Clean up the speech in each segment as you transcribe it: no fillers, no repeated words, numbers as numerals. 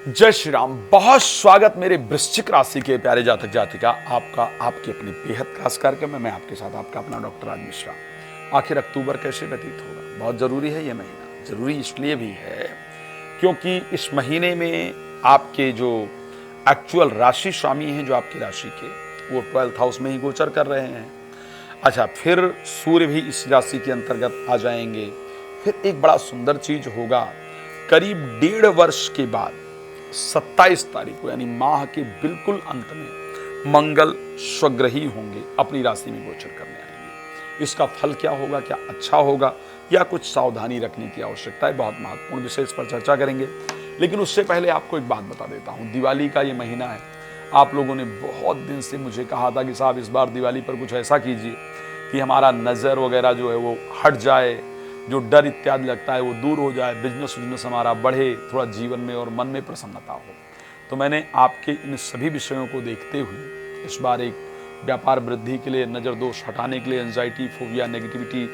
जय श्री राम। बहुत स्वागत मेरे वृश्चिक राशि के प्यारे जातक जातिका आपका आपके अपने बेहद खास कार्यक्रम में। मैं आपके साथ आपका अपना डॉक्टर राज मिश्रा। आखिर अक्टूबर कैसे व्यतीत होगा, बहुत जरूरी है ये महीना। जरूरी इसलिए भी है क्योंकि इस महीने में आपके जो एक्चुअल राशि स्वामी हैं, जो आपकी राशि के, वो 12th हाउस में ही गोचर कर रहे हैं। अच्छा, फिर सूर्य भी इस राशि के अंतर्गत आ जाएंगे। फिर एक बड़ा सुंदर चीज होगा, करीब 1.5 वर्ष के बाद 27 तारीख को, यानी माह के बिल्कुल अंत में, मंगल स्वग्रही होंगे, अपनी राशि में गोचर करने आएंगे। इसका फल क्या होगा, क्या अच्छा होगा या कुछ सावधानी रखने की आवश्यकता है, बहुत महत्वपूर्ण विषय, इस पर चर्चा करेंगे। लेकिन उससे पहले आपको एक बात बता देता हूं। दिवाली का ये महीना है। आप लोगों ने बहुत दिन से मुझे कहा था कि साहब इस बार दिवाली पर कुछ ऐसा कीजिए कि हमारा नज़र वगैरह जो है वो हट जाए, जो डर इत्यादि लगता है वो दूर हो जाए, बिजनेस हमारा बढ़े, थोड़ा जीवन में और मन में प्रसन्नता हो। तो मैंने आपके इन सभी विषयों को देखते हुए इस बार एक व्यापार वृद्धि के लिए, नज़र दोष हटाने के लिए, एंजाइटी, फोबिया, नेगेटिविटी,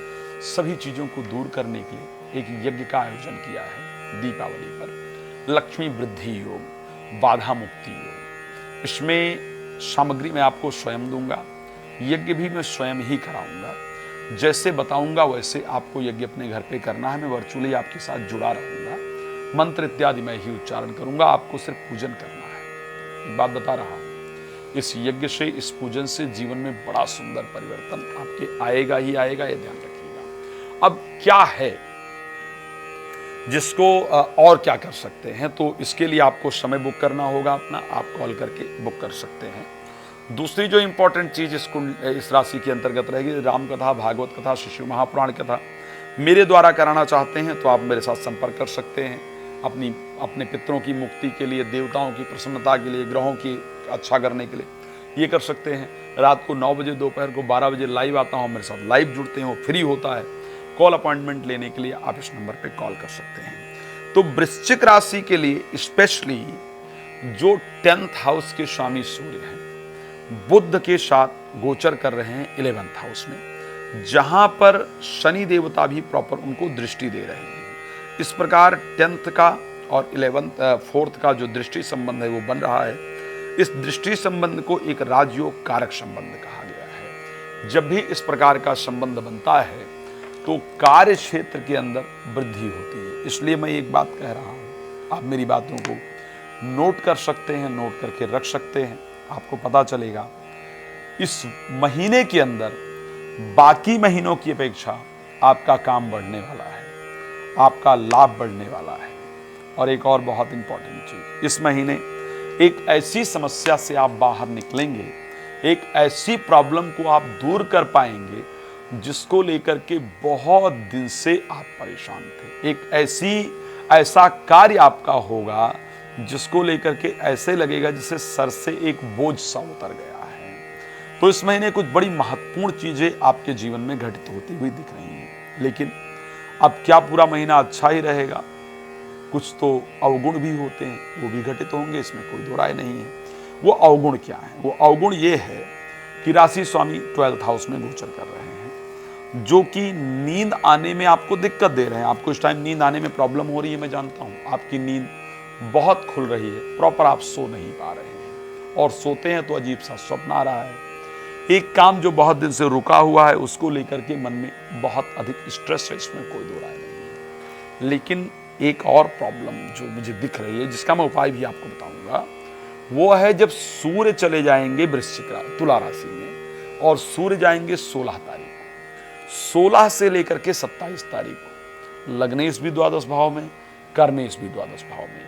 सभी चीज़ों को दूर करने के लिए एक यज्ञ का आयोजन किया है दीपावली पर। लक्ष्मी वृद्धि योग, बाधा मुक्ति योग। इसमें सामग्री मैं आपको स्वयं दूंगा, यज्ञ भी मैं स्वयं ही कराऊंगा। जैसे बताऊंगा वैसे आपको यज्ञ अपने घर पे करना है। मैं वर्चुअली आपके साथ जुड़ा रहूंगा, मंत्र इत्यादि मैं ही उच्चारण करूंगा, आपको सिर्फ पूजन करना है। एक बात बता रहा हूं, इस यज्ञ से, इस पूजन से जीवन में बड़ा सुंदर परिवर्तन आपके आएगा ही आएगा, ये ध्यान रखिएगा। अब क्या है जिसको और क्या कर सकते हैं, तो इसके लिए आपको समय बुक करना होगा अपना, आप कॉल करके बुक कर सकते हैं। दूसरी जो इंपॉर्टेंट चीज इस राशि के अंतर्गत रहेगी, राम कथा, भागवत कथा, शिशु महापुराण कथा मेरे द्वारा कराना चाहते हैं तो आप मेरे साथ संपर्क कर सकते हैं। अपने पितरों की मुक्ति के लिए, देवताओं की प्रसन्नता के लिए, ग्रहों की अच्छा करने के लिए ये कर सकते हैं। रात को 9 बजे, दोपहर को 12 बजे लाइव आता हूँ, मेरे साथ लाइव जुड़ते हैं, वो फ्री होता है। कॉल अपॉइंटमेंट लेने के लिए आप इस नंबर पर कॉल कर सकते हैं। तो वृश्चिक राशि के लिए स्पेशली जो 10th हाउस के स्वामी सूर्य हैं, बुध के साथ गोचर कर रहे हैं 11th हाउस में, जहां पर शनि देवता भी प्रॉपर उनको दृष्टि दे रहे हैं। इस प्रकार 10th का और 4th का जो दृष्टि संबंध है वो बन रहा है। इस दृष्टि संबंध को एक राजयोग कारक संबंध कहा गया है। जब भी इस प्रकार का संबंध बनता है तो कार्य क्षेत्र के अंदर वृद्धि होती है। इसलिए मैं एक बात कह रहा हूं, आप मेरी बातों को नोट कर सकते हैं, नोट करके रख सकते हैं। आपको पता चलेगा इस महीने के अंदर बाकी महीनों की अपेक्षा आपका काम बढ़ने वाला है, आपका लाभ बढ़ने वाला है। और एक और बहुत इंपॉर्टेंट चीज, इस महीने एक ऐसी समस्या से आप बाहर निकलेंगे, एक ऐसी प्रॉब्लम को आप दूर कर पाएंगे जिसको लेकर के बहुत दिन से आप परेशान थे। एक ऐसा कार्य आपका होगा जिसको लेकर के ऐसे लगेगा जैसे सर से एक बोझ सा उतर गया है। तो इस महीने कुछ बड़ी महत्वपूर्ण चीजें आपके जीवन में घटित होती हुई दिख रही हैं। लेकिन अब क्या पूरा महीना अच्छा ही रहेगा? कुछ तो अवगुण भी होते हैं, वो भी घटित होंगे, इसमें कोई दो राय नहीं है। वो अवगुण क्या है? वो अवगुण ये है कि राशि स्वामी 12th हाउस में गोचर कर रहे हैं, जो कि नींद आने में आपको दिक्कत दे रहे हैं। आपको इस टाइम नींद आने में प्रॉब्लम हो रही है, मैं जानता हूं। आपकी नींद बहुत खुल रही है, प्रॉपर आप सो नहीं पा रहे हैं, और सोते हैं तो अजीब सा स्वप्न आ रहा है। एक काम जो बहुत दिन से रुका हुआ है उसको लेकर के मन में बहुत अधिक स्ट्रेस है, इसमें कोई दो राय नहीं है। लेकिन एक और प्रॉब्लम जो मुझे दिख रही है, जिसका मैं उपाय भी आपको बताऊंगा, वो है जब सूर्य चले जाएंगे तुला राशि में, और सूर्य जाएंगे 16 तारीख को। 16 से लेकर के 27 तारीख को लग्नेश भी द्वादश भाव में, कर्मेश भी द्वादश भाव में।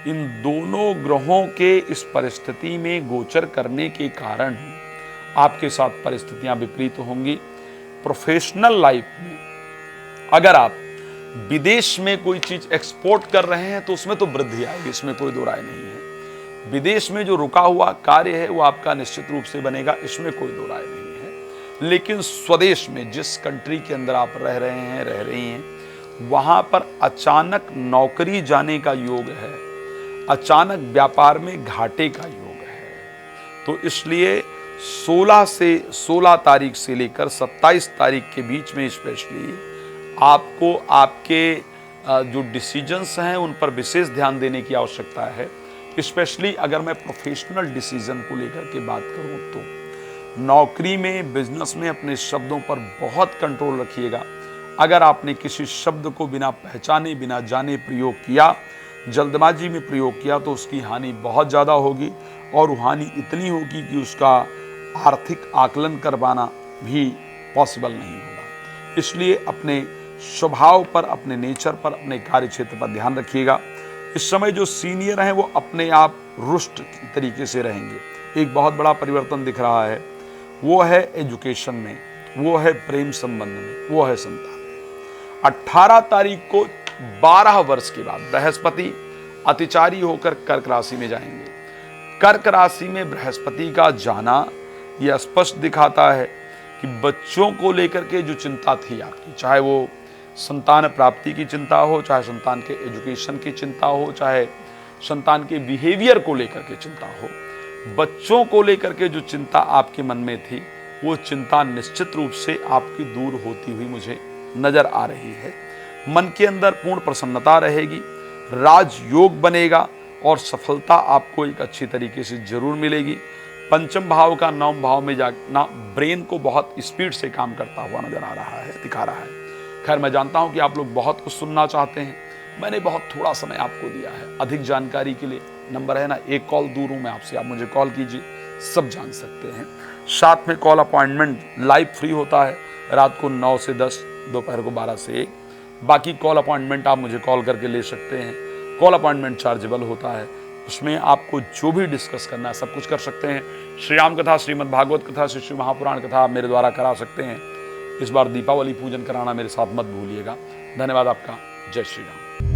इन दोनों ग्रहों के इस परिस्थिति में गोचर करने के कारण आपके साथ परिस्थितियां विपरीत होंगी। प्रोफेशनल लाइफ में अगर आप विदेश में कोई चीज एक्सपोर्ट कर रहे हैं तो उसमें तो वृद्धि आएगी, इसमें कोई दो राय नहीं है। विदेश में जो रुका हुआ कार्य है वो आपका निश्चित रूप से बनेगा, इसमें कोई दो राय नहीं है। लेकिन स्वदेश में, जिस कंट्री के अंदर आप रह रही हैं, वहां पर अचानक नौकरी जाने का योग है, अचानक व्यापार में घाटे का योग है। तो इसलिए 16 तारीख से लेकर 27 तारीख के बीच में स्पेशली आपको आपके जो डिसीजंस हैं उन पर विशेष ध्यान देने की आवश्यकता है। स्पेशली अगर मैं प्रोफेशनल डिसीजन को लेकर के बात करूं तो नौकरी में, बिजनेस में अपने शब्दों पर बहुत कंट्रोल रखिएगा। अगर आपने किसी शब्द को बिना पहचाने, बिना जाने प्रयोग किया, जल्दबाजी में प्रयोग किया, तो उसकी हानि बहुत ज़्यादा होगी और वो हानि इतनी होगी कि उसका आर्थिक आकलन कर पाना भी पॉसिबल नहीं होगा। इसलिए अपने स्वभाव पर, अपने नेचर पर, अपने कार्य क्षेत्र पर ध्यान रखिएगा। इस समय जो सीनियर हैं वो अपने आप रुष्ट तरीके से रहेंगे। एक बहुत बड़ा परिवर्तन दिख रहा है, वो है एजुकेशन में, वो है प्रेम संबंध में, वो है संतान में। 18 तारीख को 12 वर्ष के बाद बृहस्पति अतिचारी होकर कर्क राशि में जाएंगे। कर्क राशि में बृहस्पति का जाना यह स्पष्ट दिखाता है कि बच्चों को लेकर के जो चिंता थी आपकी, चाहे वो संतान प्राप्ति की चिंता हो, चाहे संतान के एजुकेशन की चिंता हो, चाहे संतान के बिहेवियर को लेकर के चिंता हो, बच्चों को लेकर के जो चिंता आपके मन में थी, वो चिंता निश्चित रूप से आपकी दूर होती हुई मुझे नजर आ रही है। मन के अंदर पूर्ण प्रसन्नता रहेगी, राजयोग बनेगा और सफलता आपको एक अच्छी तरीके से जरूर मिलेगी। पंचम भाव का 9वें भाव में जाना ब्रेन को बहुत स्पीड से काम करता हुआ नजर आ रहा है, दिखा रहा है। खैर, मैं जानता हूं कि आप लोग बहुत कुछ सुनना चाहते हैं, मैंने बहुत थोड़ा समय आपको दिया है। अधिक जानकारी के लिए नंबर है ना, एक कॉल दूर हूं मैं आपसे, आप मुझे कॉल कीजिए, सब जान सकते हैं। साथ में कॉल अपॉइंटमेंट लाइव फ्री होता है, रात को 9 से 10, दोपहर को 12 से 1। बाकी कॉल अपॉइंटमेंट आप मुझे कॉल करके ले सकते हैं। कॉल अपॉइंटमेंट चार्जेबल होता है, उसमें आपको जो भी डिस्कस करना है सब कुछ कर सकते हैं। श्री राम कथा, श्रीमद् भागवत कथा, श्री शिव महापुराण कथा मेरे द्वारा करा सकते हैं। इस बार दीपावली पूजन कराना मेरे साथ मत भूलिएगा। धन्यवाद आपका। जय श्री राम।